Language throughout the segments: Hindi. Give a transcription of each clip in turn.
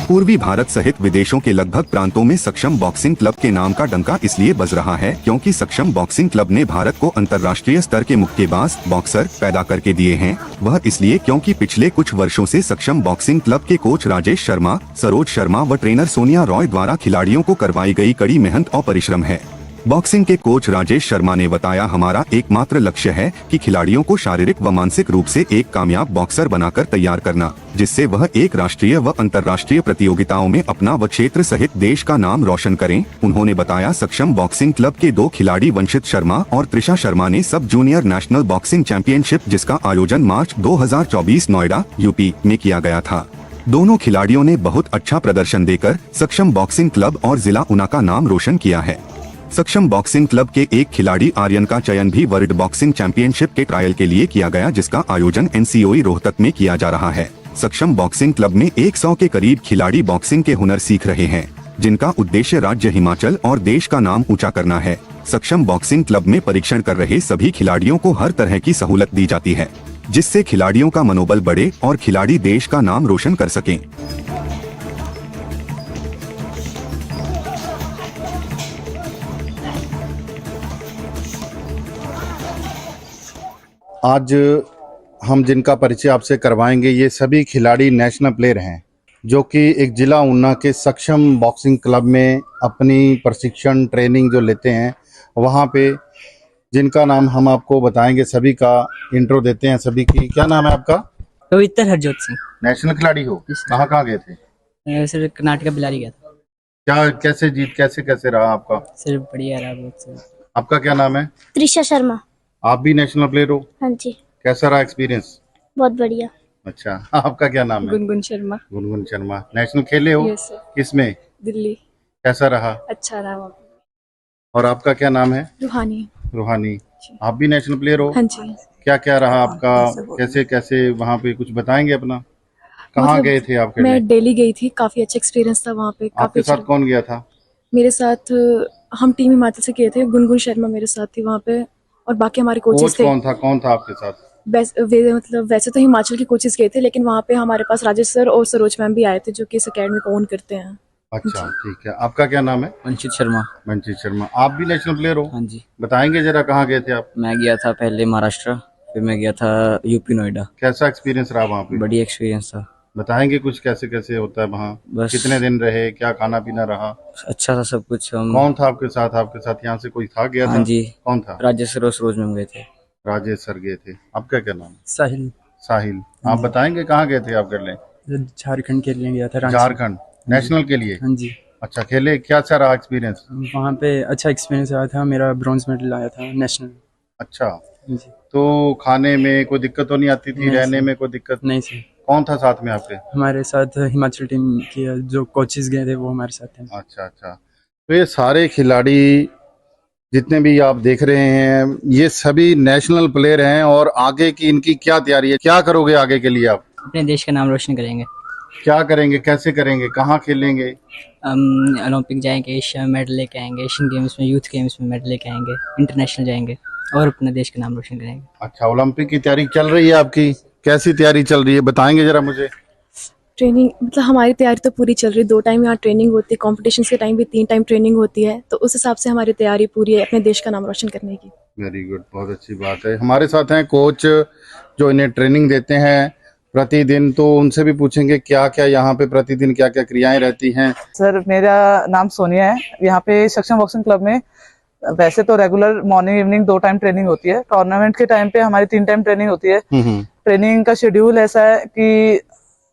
पूर्वी भारत सहित विदेशों के लगभग प्रांतों में सक्षम बॉक्सिंग क्लब के नाम का डंका इसलिए बज रहा है क्योंकि सक्षम बॉक्सिंग क्लब ने भारत को अंतर्राष्ट्रीय स्तर के मुक्केबाज बॉक्सर पैदा करके दिए हैं। वह इसलिए क्योंकि पिछले कुछ वर्षों से सक्षम बॉक्सिंग क्लब के कोच राजेश शर्मा, सरोज शर्मा व ट्रेनर सोनिया रॉय द्वारा खिलाड़ियों को करवाई गई कड़ी मेहनत और परिश्रम है। बॉक्सिंग के कोच राजेश शर्मा ने बताया, हमारा एकमात्र लक्ष्य है कि खिलाड़ियों को शारीरिक व मानसिक रूप से एक कामयाब बॉक्सर बनाकर तैयार करना, जिससे वह एक राष्ट्रीय व अंतर्राष्ट्रीय प्रतियोगिताओं में अपना व क्षेत्र सहित देश का नाम रोशन करें। उन्होंने बताया, सक्षम बॉक्सिंग क्लब के 2 खिलाड़ी वंशित शर्मा और त्रिशा शर्मा ने सब जूनियर नेशनल बॉक्सिंग चैंपियनशिप, जिसका आयोजन मार्च 2024 नोएडा यूपी में किया गया था। दोनों खिलाड़ियों ने बहुत अच्छा प्रदर्शन देकर सक्षम बॉक्सिंग क्लब और जिला ऊना का नाम रोशन किया है। सक्षम बॉक्सिंग क्लब के एक खिलाड़ी आर्यन का चयन भी वर्ल्ड बॉक्सिंग चैंपियनशिप के ट्रायल के लिए किया गया, जिसका आयोजन NCOE रोहतक में किया जा रहा है। सक्षम बॉक्सिंग क्लब में 100 के करीब खिलाड़ी बॉक्सिंग के हुनर सीख रहे हैं, जिनका उद्देश्य राज्य हिमाचल और देश का नाम ऊंचा करना है। सक्षम बॉक्सिंग क्लब में परीक्षण कर रहे सभी खिलाड़ियों को हर तरह की सहूलत दी जाती है, जिससे खिलाड़ियों का मनोबल बढ़े और खिलाड़ी देश का नाम रोशन कर सकें। आज हम जिनका परिचय आपसे करवाएंगे, ये सभी खिलाड़ी नेशनल प्लेयर हैं जो कि एक जिला ऊना के सक्षम बॉक्सिंग क्लब में अपनी प्रशिक्षण ट्रेनिंग जो लेते हैं वहाँ पे, जिनका नाम हम आपको बताएंगे। सभी का इंट्रो देते हैं। सभी की क्या नाम है आपका? पवित्र हरजोत सिंह। नेशनल खिलाड़ी हो? कहाँ गए थे? सर कर्नाटक बिलारी गया था। क्या कैसे जीत कैसे रहा आपका? सर बढ़िया रहा बहुत सर। आपका क्या नाम है? त्रिशा शर्मा। आप भी नेशनल प्लेयर हो? हाँ जी। कैसा रहा एक्सपीरियंस? बहुत बढ़िया। अच्छा, आपका क्या नाम है? गुनगुन शर्मा। गुनगुन शर्मा। नेशनल खेले हो? Yes sir. किसमें? दिल्ली। कैसा रहा? अच्छा रहा वहाँ पे। और आपका क्या नाम है? रूहानी। रूहानी। आप भी नेशनल प्लेयर हो? हाँ जी। क्या क्या रहा आपका? कैसे वहाँ पे कुछ बताएंगे अपना? कहाँ मतलब गए थे आप खेलने? मैं दिल्ली गई थी, काफी अच्छा एक्सपीरियंस था वहाँ पे। आपके साथ कौन गया था? मेरे साथ हम टीम हिमाचल से गए थे। गुनगुन शर्मा मेरे साथ थी वहाँ पे और बाकी हमारे कोचेस थे। कौन था आपके साथ? मतलब वैसे तो हिमाचल के कोचेस गए थे, लेकिन वहाँ पे हमारे पास राजेश सर और सरोज मैम भी आए थे जो कि इस अकेडमी को ओन करते हैं। अच्छा, ठीक है। आपका क्या नाम है? वंशित शर्मा। वंशित शर्मा। आप भी नेशनल प्लेयर हो? हाँ जी। बताएंगे जरा, कहाँ गए थे आप? मैं गया था पहले महाराष्ट्र, फिर मैं गया था यूपी नोएडा। कैसा एक्सपीरियंस रहा वहाँ पे? बढ़िया एक्सपीरियंस था। बताएंगे कुछ कैसे होता है वहाँ? बस कितने दिन रहे? क्या खाना पीना रहा? अच्छा था सब कुछ। हम कौन था आपके साथ यहाँ से कोई था गया था? हाँ जी। कौन था? राजेश सर और सरोज मैम गए थे। राजेश सर गए थे। आपका क्या नाम है? साहिल। साहिल। आप बताएंगे कहाँ गए थे आप खेलने? झारखंड के लिए गया था, रांची। झारखंड नेशनल के लिए? हाँ जी। अच्छा, खेले? क्या अच्छा रहा एक्सपीरियंस? वहाँ पे अच्छा एक्सपीरियंस रहा था, मेरा ब्रॉन्ज मेडल आया था नेशनल। अच्छा, जी। तो खाने में कोई दिक्कत तो नहीं आती थी? नहीं रहने सर। में कोई दिक्कत? नहीं सर। कौन था साथ में आपके? हमारे साथ हिमाचल टीम के जो कोचेस गए थे वो हमारे साथ थे। अच्छा, तो ये सारे खिलाड़ी जितने भी आप देख रहे हैं, ये सभी नेशनल प्लेयर हैं। और आगे की इनकी क्या तैयारी है? क्या करोगे आगे के लिए आप? अपने देश का नाम रोशन करेंगे। क्या करेंगे? कैसे करेंगे? कहाँ खेलेंगे? हम ओलंपिक जाएंगे, एशिया में मेडल लेके आएंगे, एशियन गेम्स में, यूथ गेम्स में मेडल लेके आएंगे, इंटरनेशनल जाएंगे और अपने देश का नाम रोशन करेंगे। अच्छा, ओलंपिक की तैयारी चल रही है आपकी? कैसी तैयारी चल रही है, बताएंगे जरा मुझे। ट्रेनिंग मतलब हमारी तैयारी तो पूरी चल रही है। 2 टाइम यहाँ ट्रेनिंग होती है, कॉम्पिटिशन के टाइम भी 3 टाइम ट्रेनिंग होती है, तो उस हिसाब से हमारी तैयारी पूरी है अपने देश का नाम रोशन करने की। वेरी गुड, बहुत अच्छी बात है। हमारे साथ हैं कोच जो इन्हें ट्रेनिंग देते हैं प्रतिदिन, तो उनसे भी पूछेंगे क्या क्या यहाँ पे प्रतिदिन क्या क्या क्रियाएं रहती हैं। सर, मेरा नाम सोनिया है। यहाँ पे सक्षम बॉक्सिंग क्लब में वैसे तो regular morning evening 2 time training होती है। टूर्नामेंट के टाइम पे हमारी 3 टाइम ट्रेनिंग होती है। ट्रेनिंग का शेड्यूल ऐसा है कि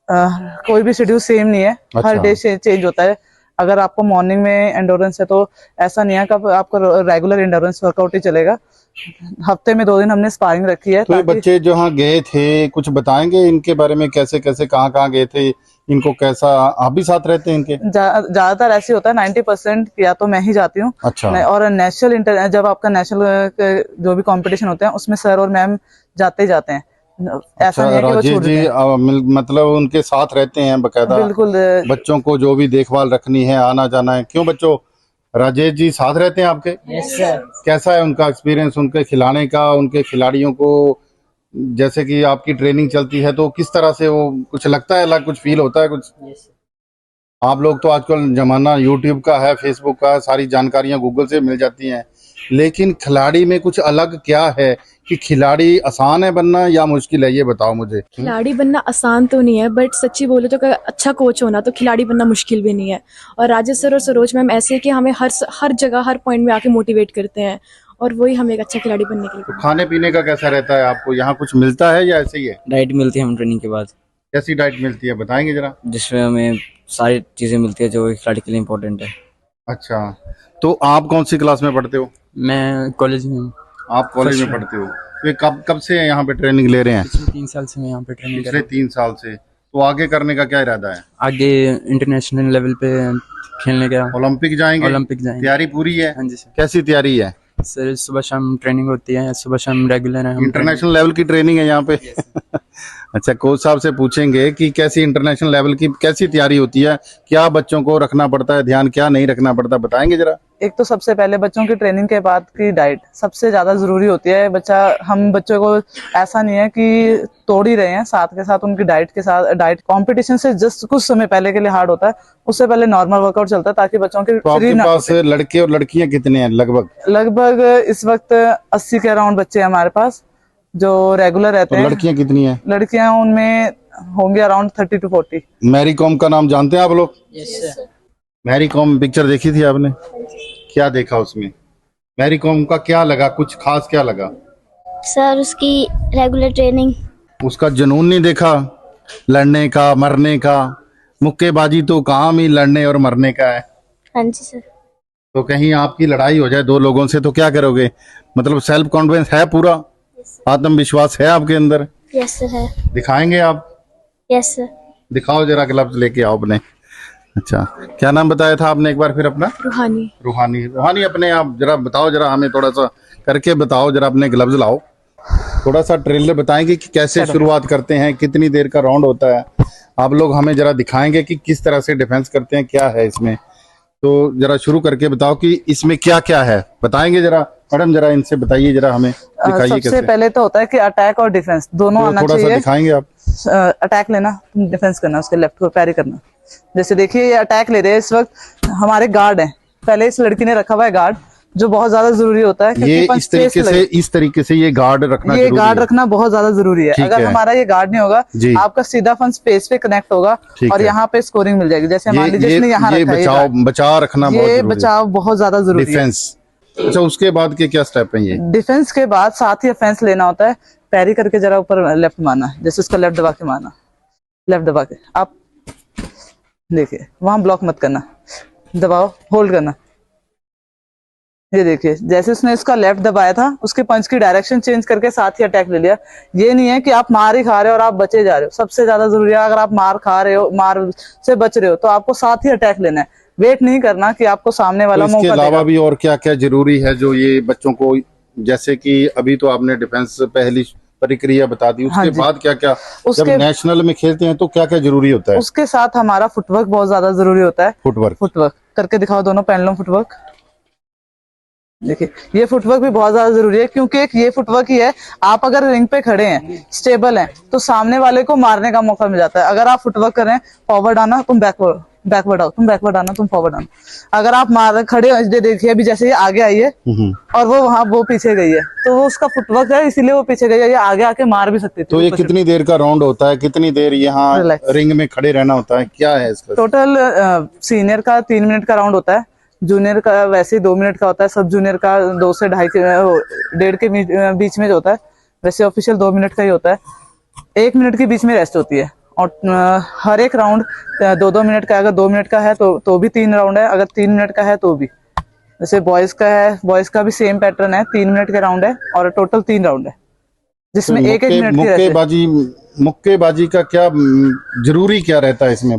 कोई भी शेड्यूल सेम नहीं है। अच्छा। हर डे चेंज होता है। अगर आपको मॉर्निंग में एंडोरेंस है तो ऐसा नहीं है कि आपका रेगुलर एंडोरेंस वर्कआउट ही चलेगा। हफ्ते में 2 दिन हमने स्पारिंग रखी है। तो ये बच्चे जो यहाँ गए थे, कुछ बताएंगे इनके बारे में? कैसे कहाँ गए थे, इनको कैसा? आप भी साथ रहते हैं इनके? ज्यादातर ऐसे होता है, 90% या तो मैं ही जाती हूँ। अच्छा। और नेशनल जब आपका नेशनल जो भी कंपटीशन होते हैं उसमें सर और मैम जाते हैं। ऐसा नहीं है कि वो राजेश छोड़ जी देते हैं। मतलब उनके साथ रहते हैं बकायदा? बिल्कुल। बच्चों को जो भी देखभाल रखनी है, आना जाना है। क्यों बच्चों, राजेश जी साथ रहते हैं आपके? Yes sir. कैसा है उनका एक्सपीरियंस, उनके खिलाने का, उनके खिलाड़ियों को? जैसे कि आपकी ट्रेनिंग चलती है तो किस तरह से वो, कुछ लगता है अलग, कुछ फील होता है कुछ? यस। आप लोग तो आजकल जमाना यूट्यूब का है, फेसबुक का है, सारी जानकारियां गूगल से मिल जाती हैं, लेकिन खिलाड़ी में कुछ अलग क्या है कि खिलाड़ी आसान है बनना या मुश्किल है, ये बताओ मुझे। खिलाड़ी बनना आसान तो नहीं है, बट सच्ची बोलो तो अगर अच्छा कोच होना तो खिलाड़ी बनना मुश्किल भी नहीं है। और राजेश सर और सरोज मैम ऐसे है कि हमें हर जगह हर पॉइंट में आके मोटिवेट करते हैं, और वही हमें एक अच्छा खिलाड़ी बनने के लिए तो खाने पीने का कैसा रहता है आपको, यहाँ कुछ मिलता है या ऐसे ही है? डाइट मिलती है हमें ट्रेनिंग के बाद, कैसी डाइट मिलती है बताएंगे जरा। जिसमें हमें सारी चीज़ें मिलती है जो एक खिलाड़ी के लिए इम्पोर्टेंट है। अच्छा, तो आप कौन सी क्लास में पढ़ते हो? मैं कॉलेज में हूँ। आप कॉलेज में पढ़ते हो, तो ये कब कब से यहाँ पे ट्रेनिंग ले रहे हैं? पिछले 3 साल से मैं यहाँ पे ट्रेनिंग कर पिछले रहा 3 साल से। तो आगे करने का क्या इरादा है? हूँ। आगे इंटरनेशनल लेवल पे खेलने का, ओलंपिक जाएंगे? ओलंपिक जाएंगे। तैयारी पूरी है? हाँ जी सर। कैसी तैयारी है? सर सुबह शाम ट्रेनिंग होती है, सुबह शाम रेगुलर है हम इंटरनेशनल लेवल की ट्रेनिंग है यहाँ पे? अच्छा, कोच साहब से पूछेंगे कि कैसी इंटरनेशनल लेवल की कैसी तैयारी होती है, क्या बच्चों को रखना पड़ता है ध्यान, क्या नहीं रखना पड़ता, बताएंगे जरा। एक तो सबसे पहले बच्चों की ट्रेनिंग के बाद की डाइट सबसे ज्यादा जरूरी होती है। हम बच्चों को ऐसा नहीं है कि तोड़ ही रहे हैं, साथ के साथ उनकी डाइट के साथ, डाइट कंपटीशन से जस्ट कुछ समय पहले के लिए हार्ड होता है, उससे पहले नॉर्मल वर्कआउट चलता है ताकि बच्चों के तो आपके पास लड़के और लड़कियां कितने हैं लगभग? लगभग इस वक्त 80 के अराउंड बच्चे हैं हमारे पास जो रेगुलर रहते तो हैं। लड़कियां कितनी हैं? लड़कियां उनमें होंगे अराउंड 30 to 40। मैरी कॉम का नाम जानते हैं आप लोग? मैरी कॉम पिक्चर देखी थी आपने? क्या देखा उसमें? मैरी कॉम का क्या लगा, कुछ खास क्या लगा? सर उसकी रेगुलर ट्रेनिंग। उसका जुनून नहीं देखा, लड़ने का मरने का? मुक्केबाजी तो काम ही लड़ने और मरने का है। हाँ जी सर। तो कहीं आपकी लड़ाई हो जाए दो लोगों से तो क्या करोगे? मतलब सेल्फ कॉन्फिडेंस है पूरा, आत्मविश्वास है आपके अंदर? यस सर है। दिखाएंगे आप? Yes sir. दिखाओ जरा, ग्लव्स लेके आओ अपने। अच्छा, क्या नाम बताया था आपने एक बार फिर अपना? रूहानी। रूहानी। रूहानी, अपने आप जरा बताओ, जरा हमें थोड़ा सा करके बताओ, जरा अपने ग्लव्स लाओ, थोड़ा सा ट्रेलर बताएंगे कि कैसे शुरुआत करते हैं, कितनी देर का राउंड होता है, आप लोग हमें जरा दिखाएंगे कि किस तरह से डिफेंस करते हैं, क्या है इसमें। तो जरा शुरू करके बताओ कि इसमें क्या क्या है, बताएंगे जरा। मैडम जरा इनसे बताइए, जरा हमें दिखाइए सबसे कैसे। पहले तो होता है कि अटैक और डिफेंस दोनों तो आना थोड़ा सा चाहिए। दिखाएंगे आप? अटैक लेना, डिफेंस करना, उसके लेफ्ट को पैरी करना। जैसे देखिए ये अटैक ले रहे हैं, इस वक्त हमारे गार्ड हैं, पहले इस लड़की ने रखा हुआ है गार्ड, जो बहुत ज्यादा जरूरी होता है ये इस तरीके से ये गार्ड रखना, ये गार्ड रखना बहुत ज्यादा जरूरी है। अगर हमारा ये गार्ड नहीं होगा, आपका सीधा फन स्पेस पे कनेक्ट होगा और यहाँ पे स्कोरिंग मिल जाएगी। जैसे मान लीजिए इसने यहाँ रखा है, बचाव रखना, ये बचाव बहुत ज्यादा जरूरी है। डिफेंस। अच्छा, उसके बाद के क्या स्टेप है ये? डिफेंस के बाद साथ ही ऑफेंस लेना होता है। पैरी करके जरा ऊपर लेफ्ट मारना, जैसे उसका लेफ्ट दबा के मारना, लेफ्ट दबा के। आप देखिए वहां ब्लॉक मत करना, दबाओ, होल्ड करना। ये देखिए जैसे उसने इसका लेफ्ट दबाया था, उसके पंच की डायरेक्शन चेंज करके साथ ही अटैक ले लिया। ये नहीं है कि आप मार ही खा रहे हो और आप बचे जा रहे हो। सबसे ज्यादा जरूरी है, अगर आप मार खा रहे हो, मार से बच रहे हो, तो आपको साथ ही अटैक लेना है। वेट नहीं करना कि आपको सामने वाला मौका देगा। इसके अलावा भी और क्या क्या जरूरी है जो ये बच्चों को, जैसे कि अभी तो आपने डिफेंस पहली प्रक्रिया बता दी, उसके बाद क्या क्या, जब नेशनल में खेलते हैं तो क्या क्या जरूरी होता है? उसके साथ हमारा फुटवर्क बहुत ज्यादा जरूरी होता है। फुटवर्क करके दिखाओ, दोनों पेंडुलम फुटवर्क। देखिए ये फुटवर्क भी बहुत ज्यादा जरूरी है, क्योंकि एक ये फुटवर्क ही है, आप अगर रिंग पे खड़े हैं, स्टेबल हैं, तो सामने वाले को मारने का मौका मिल जाता है। अगर आप फुटवर्क करें, फॉरवर्ड आना, तुम बैकवर्ड आओ, तुम बैकवर्ड आना, तुम फॉरवर्ड आना। अगर आप मार खड़े हो, देखिए अभी जैसे ये आगे आई है और वो पीछे गई है, तो वो उसका फुटवर्क है, इसीलिए वो पीछे गई है। ये आगे आके मार भी सकती थी। तो ये कितनी देर का राउंड होता है, कितनी देर यहाँ रिंग में खड़े रहना होता है, क्या है इसका? टोटल सीनियर का 3 मिनट का राउंड होता है, जूनियर का वैसे 2 मिनट का होता है, सब जूनियर का 2 से 1.5 के बीच में जो होता है। वैसे ऑफिशियल 2 मिनट का ही होता है, 1 मिनट के बीच में रेस्ट होती है। और हर एक राउंड 2-2 मिनट का, अगर 2 मिनट का है तो भी 3 राउंड है, अगर 3 मिनट का है तो भी। जैसे बॉयज का है, बॉयज का भी सेम पैटर्न है, 3 मिनट के राउंड है और टोटल 3 राउंड है, जिसमें एक मिनट की मुक्केबाजी का क्या जरूरी क्या रहता है इसमें?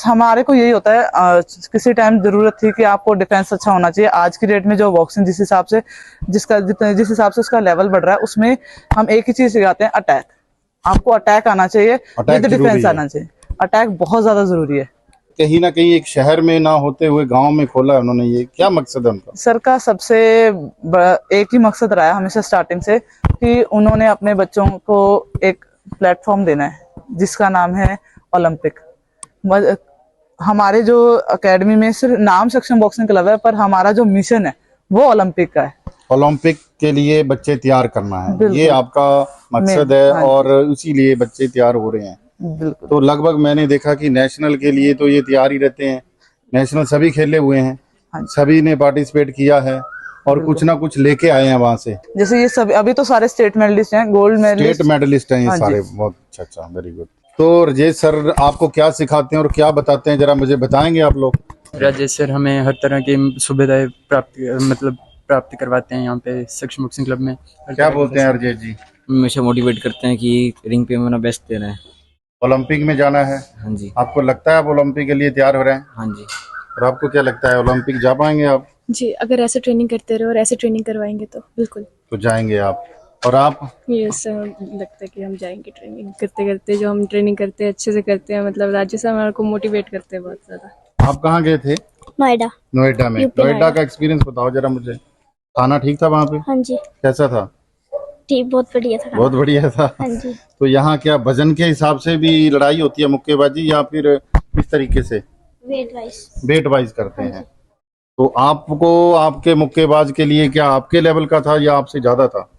हमारे को यही होता है, किसी टाइम जरूरत थी कि आपको डिफेंस अच्छा होना चाहिए। आज की डेट में जो बॉक्सिंग जिस हिसाब से उसका लेवल बढ़ रहा है, उसमें हम एक ही चीज सिखाते हैं, अटैक। आपको अटैक आना चाहिए, विद डिफेंस आना चाहिए। अटैक बहुत ज्यादा जरूरी है। कहीं ना कहीं एक शहर में ना होते हुए गांव में खोला है उन्होंने, ये क्या मकसद है उनका? सर का सबसे एक ही मकसद रहा है हमेशा स्टार्टिंग से, कि उन्होंने अपने बच्चों को एक प्लेटफॉर्म देना है जिसका नाम है ओलंपिक। हमारे जो एकेडमी में सिर्फ नाम सक्षम बॉक्सिंग क्लब है, पर हमारा जो मिशन है वो ओलंपिक का है। ओलंपिक के लिए बच्चे तैयार करना है, बिल्कुल। ये आपका मकसद है हाँ जी। और इसीलिए बच्चे तैयार हो रहे हैं। बिल्कुल। तो लगभग मैंने देखा कि नेशनल के लिए तो ये तैयार ही रहते हैं, नेशनल सभी खेले हुए हैं, हाँ जी। सभी ने पार्टिसिपेट किया है और कुछ ना कुछ लेके आए हैं वहां से। जैसे ये सब अभी तो सारे स्टेट मेडलिस्ट हैं, गोल्ड मेडलिस्ट, स्टेट मेडलिस्ट हैं ये हाँ जी। सारे। बहुत अच्छा, वेरी गुड। तो राजेश सर आपको क्या सिखाते हैं और क्या बताते हैं, जरा मुझे बताएंगे आप लोग? राजेश सर हमें हर तरह की सुविधाएं प्राप्त करवाते हैं यहाँ पे सक्षम बॉक्सिंग क्लब में। क्या बोलते हैं राजेश जी? हमेशा मोटिवेट करते हैं कि रिंग पे अपना बेस्ट दे रहे हैं। ओलंपिक में जाना है, हाँ जी। आपको लगता है आप ओलंपिक के लिए तैयार हो रहे हैं? हाँ जी। और आपको क्या लगता है ओलंपिक जा पाएंगे आप? जी, अगर ऐसे ट्रेनिंग करते रहे और ऐसे ट्रेनिंग करवाएंगे तो बिल्कुल। तो जाएंगे आप। और आप? ये सर लगता है कि हम जाएंगे, ट्रेनिंग करते करते जो हम ट्रेनिंग करते हैं अच्छे से करते हैं, मतलब राज्य से हमारे को मोटिवेट करते हैं बहुत ज्यादा। आप कहाँ गए थे? नोएडा। नोएडा में। यूपी नोएडा नोएडा। का एक्सपीरियंस बताओ जरा मुझे। खाना ठीक था वहाँ पे? हाँ जी, कैसा था? ठीक, बहुत बढ़िया था। बहुत बढ़िया था। हाँ जी, तो यहाँ क्या वजन के हिसाब से भी लड़ाई होती है, मुक्केबाजी, या फिर किस तरीके से? Wait wise. वेट वाइज करते हैं। तो आपको आपके मुक्केबाज के लिए क्या आपके लेवल का था या आपसे ज्यादा था?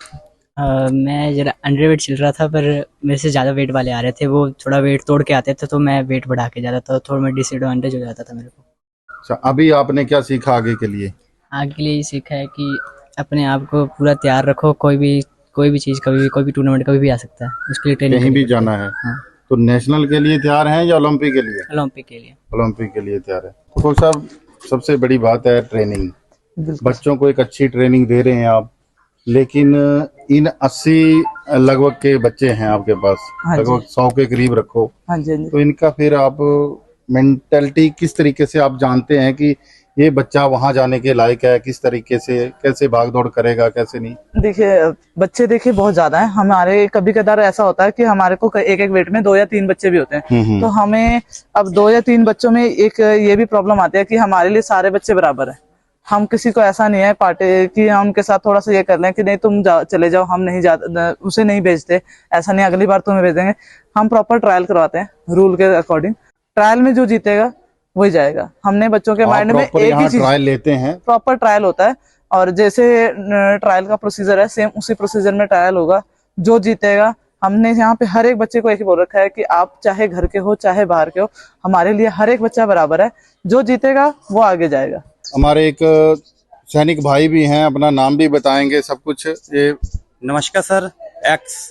मैं जरा अंडर वेट चल रहा था, पर मेरे से ज़्यादा वेट वाले आ रहे थे, वो थोड़ा वेट तोड़ के आते थे, तो मैं वेट बढ़ा के जाता था, थोड़ा मैं डिसएडवांटेज हो जाता था मेरे को। अच्छा, अभी आपने क्या सीखा आगे के लिए? आगे के लिए ये सीखा है कि अपने आप को पूरा तैयार रखो, कोई भी चीज़ कभी भी, कोई भी टूर्नामेंट कभी भी आ सकता है, उसके लिए ट्रेनिंग कहीं भी जाना है। हाँ। तो नेशनल के लिए तैयार हैं या ओलंपिक के लिए? ओलंपिक के लिए। ओलंपिक के लिए तैयार है। तो कोच साहब, सबसे बड़ी बात है ट्रेनिंग। बच्चों को एक अच्छी ट्रेनिंग दे रहे हैं आप, लेकिन इन 80 लगभग के बच्चे हैं आपके पास, हाँ जी। लगभग 100 के करीब रखो। हाँ जी, हाँ जी। तो इनका फिर आप मेंटलिटी किस तरीके से आप जानते हैं कि ये बच्चा वहां जाने के लायक है, किस तरीके से, कैसे भाग दौड़ करेगा, कैसे नहीं? देखिए बच्चे देखिए बहुत ज्यादा है हमारे, कभी कदार ऐसा होता है कि हमारे को एक एक वेट में 2 या 3 बच्चे भी होते हैं। तो हमें अब 2 या 3 बच्चों में एक ये भी प्रॉब्लम आती है कि हमारे लिए सारे बच्चे बराबर है। हम किसी को ऐसा नहीं है पार्टी कि हम उनके साथ थोड़ा सा ये कर लें कि नहीं तुम चले जाओ, हम नहीं जा, उसे नहीं भेजते, ऐसा नहीं अगली बार तुम्हें भेजेंगे। हम प्रॉपर ट्रायल करवाते हैं रूल के अकॉर्डिंग। ट्रायल में जो जीतेगा वही जाएगा। हमने बच्चों के माइंड में एक ही चीज, ट्रायल लेते हैं, प्रॉपर ट्रायल होता है, और जैसे ट्रायल का प्रोसीजर है सेम उसी प्रोसीजर में ट्रायल होगा। जो जीतेगा, हमने यहाँ पे हर एक बच्चे को एक ही बोल रखा है कि आप चाहे घर के हो चाहे बाहर के हो, हमारे लिए हर एक बच्चा बराबर है। जो जीतेगा वो आगे जाएगा। हमारे एक सैनिक भाई भी हैं, अपना नाम भी बताएंगे सब कुछ। ये नमस्कार सर, एक्स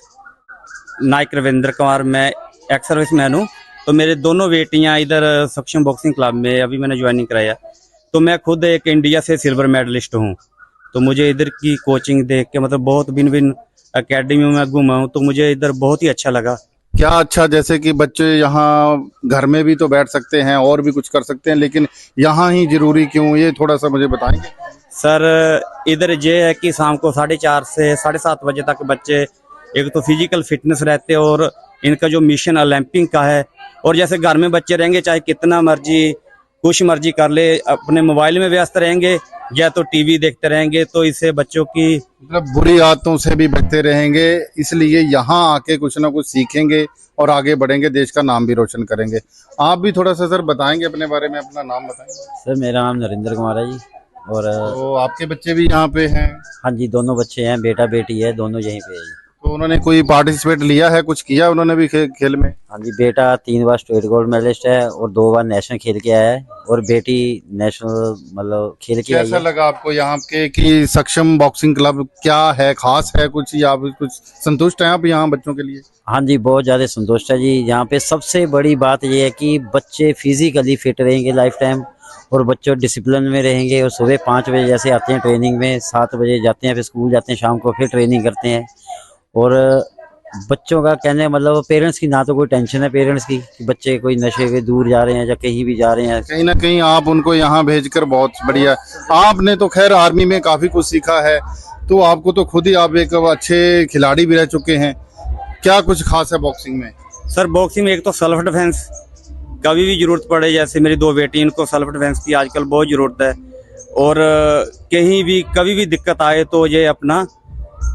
नायक रविंद्र कुमार, मैं एक्स सर्विस मैन हूँ। तो मेरे दोनों बेटियाँ इधर सक्षम बॉक्सिंग क्लब में अभी मैंने ज्वाइनिंग कराया। तो मैं खुद एक इंडिया से सिल्वर मेडलिस्ट हूँ। तो मुझे इधर की कोचिंग देख के, मतलब बहुत भिन्न भिन्न अकेडमियों में घूमा हूँ, तो मुझे इधर बहुत ही अच्छा लगा। क्या अच्छा, जैसे कि बच्चे यहाँ घर में भी तो बैठ सकते हैं और भी कुछ कर सकते हैं, लेकिन यहाँ ही जरूरी क्यों, ये थोड़ा सा मुझे बताएंगे? सर इधर ये है कि शाम को 4:30 से 7:30 बजे तक बच्चे एक तो फिजिकल फिटनेस रहते हैं, और इनका जो मिशन ओलंपिक का है। और जैसे घर में बच्चे रहेंगे, चाहे कितना मर्जी कुछ मर्जी कर ले, अपने मोबाइल में व्यस्त रहेंगे या तो टीवी देखते रहेंगे, तो इससे बच्चों की मतलब बुरी आदतों से भी बचते रहेंगे। इसलिए यहाँ आके कुछ ना कुछ सीखेंगे और आगे बढ़ेंगे, देश का नाम भी रोशन करेंगे। आप भी थोड़ा सा सर बताएंगे अपने बारे में, अपना नाम बताएंगे। सर मेरा नाम नरेंद्र कुमार है जी। और तो आपके बच्चे भी यहाँ पे हैं? हाँ जी, दोनों बच्चे हैं, बेटा बेटी है, दोनों यहीं पे है जी। तो उन्होंने कोई पार्टिसिपेट लिया है, कुछ किया उन्होंने भी खेल में? हाँ जी, बेटा 3 बार स्टेट गोल्ड मेडलिस्ट है और 2 बार नेशनल खेल के आया है, और बेटी नेशनल मतलब खेल के आई कैसा है। लगा आपको यहाँ के कि सक्षम बॉक्सिंग क्लब क्या है, खास है कुछ, या कुछ संतुष्ट हैं आप यहाँ बच्चों के लिए? हाँ जी, बहुत ज़्यादा संतुष्ट है जी। यहाँ पे सबसे बड़ी बात ये है कि बच्चे फिजिकली फिट रहेंगे लाइफ टाइम, और बच्चों डिसिप्लिन में रहेंगे। और सुबह 5 बजे जैसे आते हैं ट्रेनिंग में, 7 बजे जाते हैं, फिर स्कूल जाते हैं, शाम को फिर ट्रेनिंग करते हैं। और बच्चों का कहने मतलब पेरेंट्स की ना तो कोई टेंशन है पेरेंट्स की कि बच्चे कोई नशे के दूर जा रहे हैं या कहीं भी जा रहे हैं। कहीं ना कहीं आप उनको यहाँ भेजकर बहुत बढ़िया। आपने तो खैर आर्मी में काफी कुछ सीखा है, तो आपको तो खुद ही आप एक अच्छे खिलाड़ी भी रह चुके हैं। क्या कुछ खास है बॉक्सिंग में? सर बॉक्सिंग में एक तो सेल्फ डिफेंस, कभी भी जरूरत पड़े, जैसे मेरी 2 बेटी, इनको सेल्फ डिफेंस की आजकल बहुत जरूरत है। और कहीं भी कभी भी दिक्कत आए तो ये अपना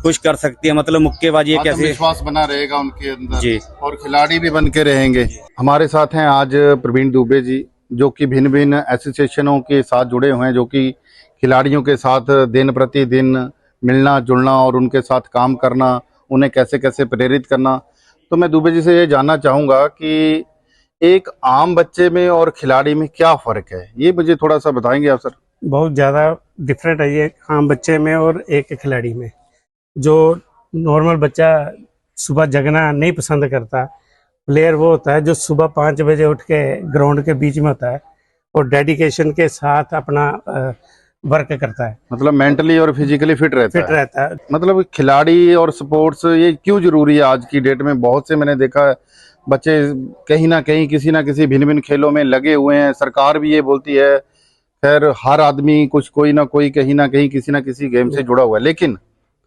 कुछ कर सकती है, मतलब मुक्केबाजी कैसे विश्वास बना रहेगा उनके अंदर जी, और खिलाड़ी भी बन के रहेंगे। हमारे साथ हैं आज प्रवीण दुबे जी, जो कि भिन्न भिन्न एसोसिएशनों के साथ जुड़े हुए हैं, जो कि खिलाड़ियों के साथ दिन प्रतिदिन मिलना जुलना और उनके साथ काम करना, उन्हें कैसे कैसे प्रेरित करना। तो मैं दुबे जी से ये जानना चाहूँगा कि एक आम बच्चे में और खिलाड़ी में क्या फ़र्क है, ये मुझे थोड़ा सा बताएंगे आप सर। बहुत ज़्यादा डिफरेंट है ये आम बच्चे में और एक खिलाड़ी में। जो नॉर्मल बच्चा सुबह जगना नहीं पसंद करता, प्लेयर वो होता है जो सुबह 5 बजे उठ के ग्राउंड के बीच में होता है और डेडिकेशन के साथ अपना वर्क करता है, मतलब मेंटली और फिजिकली फिट रहता है। मतलब खिलाड़ी और स्पोर्ट्स ये क्यों जरूरी है आज की डेट में? बहुत से मैंने देखा है बच्चे कहीं ना कहीं किसी ना किसी भिन्न भिन्न खेलों में लगे हुए हैं। सरकार भी ये बोलती है, खैर हर आदमी कोई ना कोई कहीं ना कहीं किसी ना किसी गेम से जुड़ा हुआ है, लेकिन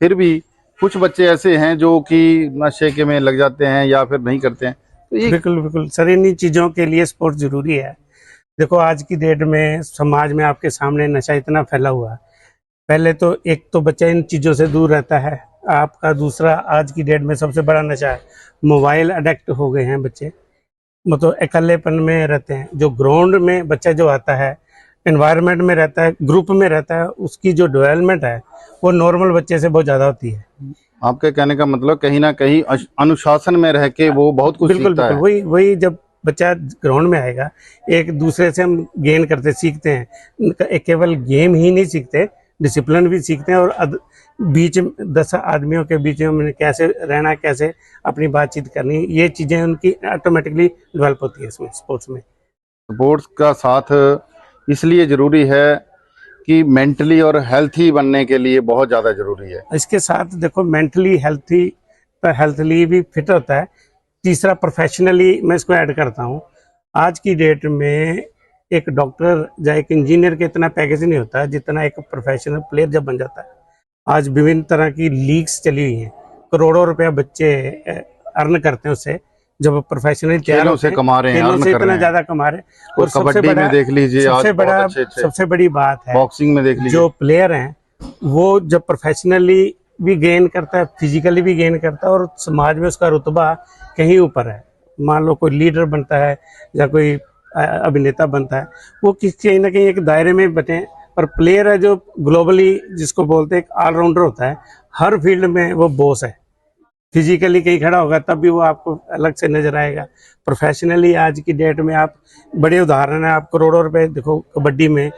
फिर भी कुछ बच्चे ऐसे हैं जो कि नशे के में लग जाते हैं या फिर नहीं करते हैं। तो ये बिल्कुल बिल्कुल सर, इन्हीं चीज़ों के लिए स्पोर्ट जरूरी है। देखो आज की डेट में समाज में आपके सामने नशा इतना फैला हुआ है। पहले तो एक तो बच्चा इन चीज़ों से दूर रहता है आपका, दूसरा आज की डेट में सबसे बड़ा नशा है मोबाइल अडिक्ट हो गए हैं बच्चे, मतलब अकेलेपन में रहते हैं। जो ग्राउंड में बच्चा जो आता है, एनवायरनमेंट में रहता है, ग्रुप में रहता है, उसकी जो डेवलपमेंट है वो नॉर्मल बच्चे से बहुत ज़्यादा होती है। आपके कहने का मतलब कहीं ना कहीं अनुशासन में रह के वो बहुत कुछ बिल्कुल सीखता है। वही जब बच्चा ग्राउंड में आएगा, एक दूसरे से हम गेन करते सीखते हैं। केवल गेम ही नहीं सीखते, डिसिप्लिन भी सीखते हैं और बीच 10 आदमियों के बीच में कैसे रहना, कैसे अपनी बातचीत करनी, ये चीज़ें उनकी ऑटोमेटिकली डेवलप होती है इसमें स्पोर्ट्स में। स्पोर्ट्स का साथ इसलिए ज़रूरी है कि मेंटली और हेल्थी बनने के लिए बहुत ज़्यादा ज़रूरी है। इसके साथ देखो मेंटली हेल्थली भी फिट होता है। तीसरा प्रोफेशनली मैं इसको ऐड करता हूँ। आज की डेट में एक डॉक्टर या एक इंजीनियर के इतना पैकेज नहीं होता है जितना एक प्रोफेशनल प्लेयर जब बन जाता है। आज विभिन्न तरह की लीग्स चली हुई हैं, करोड़ों रुपया बच्चे अर्न करते हैं उससे, जब प्रोफेशनली खेलों से कमा रहे हैं, खेलों से इतना ज्यादा कमा रहे हैं। और कबड्डी में देख लीजिए, सबसे बड़ी बात है बॉक्सिंग में देख लीजिए, जो प्लेयर हैं वो जब प्रोफेशनली भी गेन करता है, फिजिकली भी गेन करता है और समाज में उसका रुतबा कहीं ऊपर है। मान लो कोई लीडर बनता है या कोई अभिनेता बनता है, वो कहीं ना कहीं एक दायरे में बने। और प्लेयर है जो ग्लोबली जिसको बोलते हैं एक ऑलराउंडर होता है, हर फील्ड में वो बॉस है। फिजिकली कहीं खड़ा होगा तब भी वो आपको अलग से नजर आएगा। प्रोफेशनली आज की डेट में आप बड़े उदाहरण है, आप करोड़ों रुपए देखो कबड्डी में,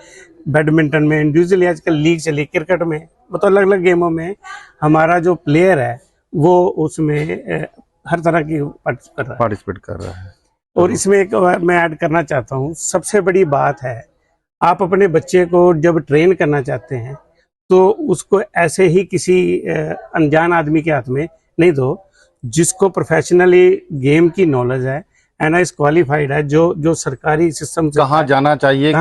बैडमिंटन में, इंडिविजुअली आजकल लीग चली, क्रिकेट में, मतलब अलग अलग गेमों में हमारा जो प्लेयर है वो उसमें हर तरह की पार्टिसिपेट कर रहा है। और इसमें एक मैं ऐड करना चाहता हूँ, सबसे बड़ी बात है आप अपने बच्चे को जब ट्रेन करना चाहते हैं तो उसको ऐसे ही किसी अनजान आदमी के हाथ में नहीं दो, जिसको प्रोफेशनली गेम की नॉलेज है, NIS क्वालिफाइड है, जो सरकारी सिस्टम से कहाँ जाना चाहिए,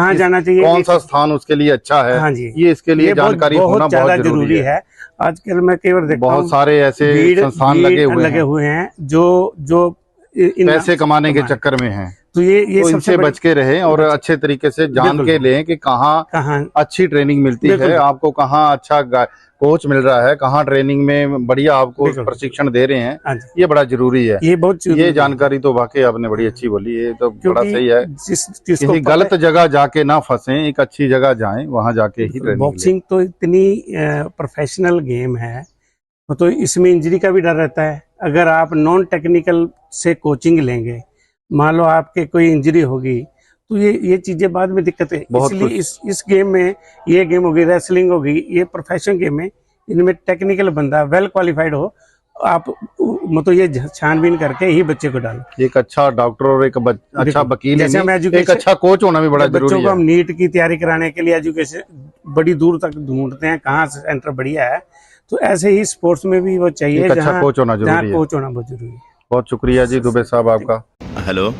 कौन सा स्थान उसके लिए अच्छा है। हाँ जी, ये इसके लिए जानकारी होना बहुत जरूरी है। आजकल मैं केवल देखता बहुत सारे ऐसे संस्थान लगे हुए हैं जो पैसे कमाने के चक्कर में हैं। तो ये तो इनसे बच के रहें और अच्छे तरीके से जान के लें कि कहाँ अच्छी ट्रेनिंग मिलती है, आपको कहाँ अच्छा कोच मिल रहा है, कहाँ ट्रेनिंग में बढ़िया आपको प्रशिक्षण दे रहे हैं। ये बड़ा जरूरी है। ये जानकारी तो वाकई आपने बड़ी अच्छी बोली, ये तो बड़ा सही है। किसी गलत जगह जाके ना फंसे, एक अच्छी जगह जाएं, वहां जाके ही ट्रेनिंग। बॉक्सिंग तो इतनी प्रोफेशनल गेम है, तो इसमें इंजरी का भी डर रहता है। अगर आप नॉन टेक्निकल से कोचिंग लेंगे, मान लो आपके कोई इंजरी होगी, तो ये चीजें बाद में दिक्कत है। इसलिए इस गेम में, ये गेम होगी, रेसलिंग होगी, ये प्रोफेशनल गेम है, इनमें टेक्निकल बंदा वेल क्वालिफाइड हो, आप मतलब ये छानबीन करके ही बच्चे को डालो। एक अच्छा डॉक्टर और एक अच्छा वकील, एक अच्छा कोच होना भी बड़ा जरूरी है। बच्चों को हम नीट की तैयारी कराने के लिए एजुकेशन बड़ी दूर तक ढूंढते हैं, कहाँ से सेंटर बढ़िया है, तो ऐसे ही स्पोर्ट्स में भी वो चाहिए, अच्छा कोच होना जरूरी है। कोच होना बहुत जरूरी है। बहुत शुक्रिया जी दुबे साहब आपका। हेलो,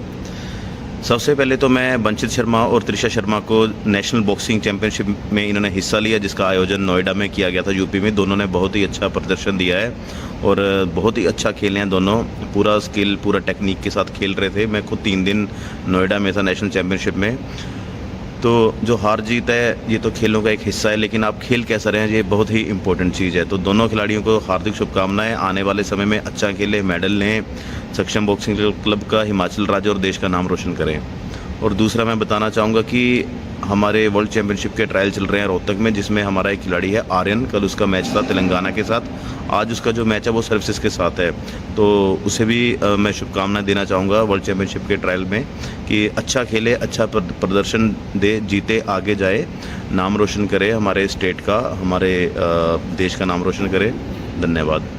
सबसे पहले तो मैं वंचित शर्मा और त्रिशा शर्मा को नेशनल बॉक्सिंग चैंपियनशिप में इन्होंने हिस्सा लिया, जिसका आयोजन नोएडा में किया गया था, यूपी में। दोनों ने बहुत ही अच्छा प्रदर्शन दिया है और बहुत ही अच्छा खेले हैं दोनों। पूरा स्किल, पूरा टेक्निक के साथ खेल रहे थे। मैं खुद 3 दिन नोएडा में था नेशनल चैंपियनशिप में। तो जो हार जीत है ये तो खेलों का एक हिस्सा है, लेकिन आप खेल कैसा रहे हैं ये बहुत ही इंपॉर्टेंट चीज़ है। तो दोनों खिलाड़ियों को हार्दिक शुभकामनाएं। आने वाले समय में अच्छा खेलें, मेडल लें, सक्षम बॉक्सिंग क्लब का, हिमाचल राज्य और देश का नाम रोशन करें। और दूसरा मैं बताना चाहूँगा कि हमारे वर्ल्ड चैम्पियनशिप के ट्रायल चल रहे हैं रोहतक में, जिसमें हमारा एक खिलाड़ी है आर्यन। कल उसका मैच था तेलंगाना के साथ, आज उसका जो मैच है वो सर्विसेज के साथ है। तो उसे भी मैं शुभकामनाएं देना चाहूँगा वर्ल्ड चैम्पियनशिप के ट्रायल में कि अच्छा खेले, अच्छा प्रदर्शन दे, जीते, आगे जाए, नाम रोशन करे हमारे स्टेट का, हमारे देश का नाम रोशन करे। धन्यवाद।